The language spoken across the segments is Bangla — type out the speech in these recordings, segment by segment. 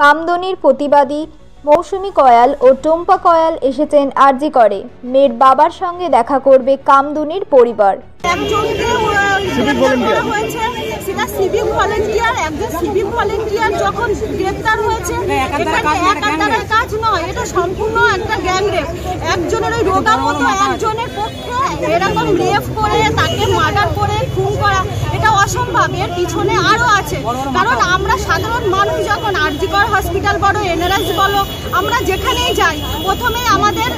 কামদুনির প্রতিবাদী মৌসুমী কয়াল ও টুম্পা কয়াল এসেছেন আরজি করে। মেয়ের বাবার সঙ্গে দেখা করবে কামদুনির পরিবার। সিভিক ভলেন্টিয়ার যখন গ্রেপ্তার হয়েছে, একার কাজ নয়, এটা সম্পূর্ণ একটা গ্যাং রেপ। একজনের ওই রোগা মতো একজনের পক্ষে এরকম রেপ করে তাকে মার্ডার করে খুন করা এটা অসম্ভব। এর পিছনে আরো আছে, কারণ আমরা সাধারণ মানুষ যখন আরজি কর হসপিটাল বলো, এনআরএস বলো, আমরা যেখানেই যাই প্রথমে আমাদের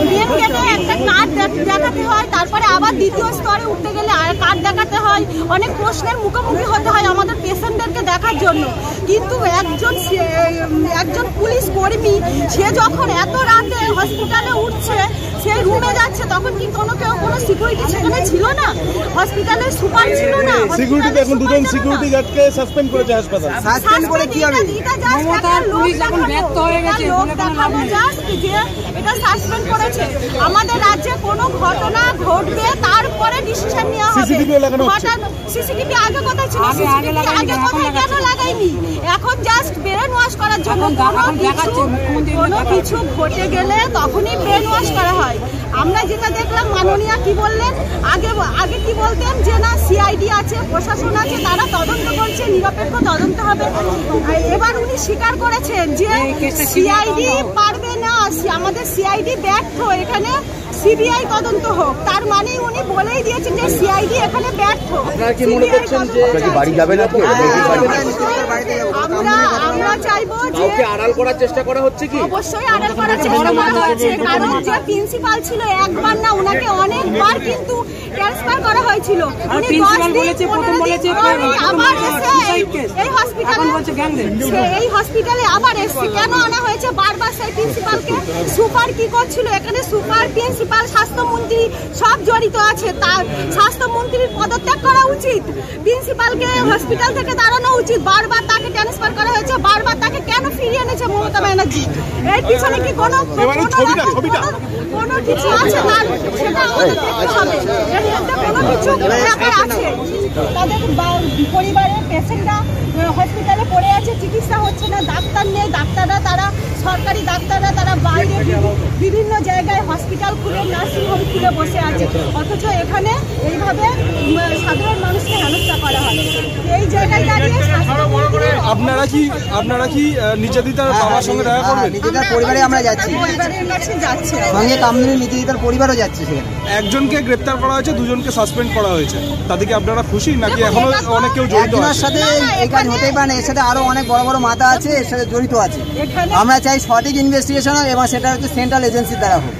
ব্রেন কেটে একটা কার্ড দেখাতে হয়, তারপরে আবার দ্বিতীয় স্তরে উঠতে গেলে আর কার্ড দেখাতে হয়। অনেক প্রশ্নের মুখোমুখি হতে হয় আমাদের পেশেন্টদেরকে দেখার জন্য। কিন্তু একজন পুলিশ কর্মী সে যখন এত রাতে হসপিটালে উঠছে, সে রুমে যাচ্ছে, তখন কি কোনো সিকিউরিটি সেখানে ছিল না? হসপিটালের সুপার ছিল না? সিকিউরিটি এখন দুজন সিকিউরিটি গার্ডকে সাসপেন্ড করেছে হাসপাতাল। সাসপেন্ড করে কি হবে? এটা জাস্ট একটা পুলিশ এখন ব্যর্থ হয়ে গেছে, এটা সাসপেন্ড করেছে। আমাদের রাজ্যে কোনো ঘটনা ঘটবে তারপরে ডিসিশন নেওয়া হবে। সিসিটিভি আগে কোথায় ছিল? আগে কোথায় কেন লাগাইনি? এখন জাস্ট ব্রেন ওয়াশ করার জন্য। কোনো কিছু ঘটে গেলে তখনই ব্রেন ওয়াশ করা হয়। আমরা যেটা দেখলাম, মাননীয়া কি বললেন, আগে কি বলতেন যে না সিআইডি আছে, প্রশাসন আছে, তারা তদন্ত করছে, নিরপেক্ষ তদন্ত হবে। এবার উনি স্বীকার করেছেন যে সিআইডি পারবে না, আমাদের সিআইডি ব্যর্থ, এখানে সিবিআই তদন্ত হোক। তার মানে উনি বলেই দিয়েছেন যে সিআইডি এখানে ব্যর্থ। আমরা চাইবো যে আড়াল করার চেষ্টা করা হচ্ছে কি? অবশ্যই আড়াল করার চেষ্টা করা হচ্ছে, কারণ যে প্রিন্সিপাল ছিল একবার না, ওনাকে অনেকবার কিন্তু ট্রান্সফার করা হয়েছিল। উনি 10 দিন আবার এসে এই হসপিটালে আবার এসে কেন আনা হয়েছে বারবার সেই প্রিন্সিপালকে? সুপার কি করছিল এখানে? সুপার, প্রিন্সিপাল, স্বাস্থ্যমন্ত্রী সব জড়িত আছে। তার স্বাস্থ্যমন্ত্রীর পদত্যাগ করা উচিত, প্রিন্সিপালকে হসপিটাল থেকে দাঁড়ানো উচিত। বারবার তাকে ট্রান্সফার করা হয়েছে, বারবার তাকে কেন ফিরিয়ে এনেছে মমতা ব্যানার্জি? এর পিছনে কি কোনো কিছু আছে? তার সেটা আমাদের দেখতে হবে। এর মধ্যে কোনো কিছু আছে। তাদের পরিবারের পেশেন্টরা হসপিটালে পড়ে আছে, চিকিৎসা হচ্ছে না, ডাক্তার নেই, ডাক্তাররা তারা সরকারি ডাক্তাররা তারা বাইরে বিভিন্ন জায়গায় হসপিটাল খুলে, নার্সিং হোম খুলে বসে আছে, অথচ এখানে এইভাবে সাধারণ মানুষকে হেনস্থা করা হয়। এই জায়গায় দাঁড়িয়ে আপনারা কি নির্যাতিতার বাবার সঙ্গে দেখা করবেন? নির্যাতিতার পরিবারে আমরা যাচ্ছি, পরিবারের কাছে যাচ্ছে, সঙ্গে কামদুনির নির্যাতিতার পরিবারও যাচ্ছে। সেখানে একজনকে গ্রেপ্তার করা হয়েছে, দুজনকে সাসপেন্ড করা হয়েছে। তাদেরকে আপনারা খুশি নাকি এখনো অনেক কেউ জড়িত আছে? একজনের সাথে এই কাজ হতেই পারে না, এর সাথে আরো অনেক বড় বড় মাথা আছে এর সাথে জড়িত আছে। আমরা চাই সঠিক ইনভেস্টিগেশন এবং সেটা হচ্ছে সেন্ট্রাল এজেন্সির দ্বারা হোক।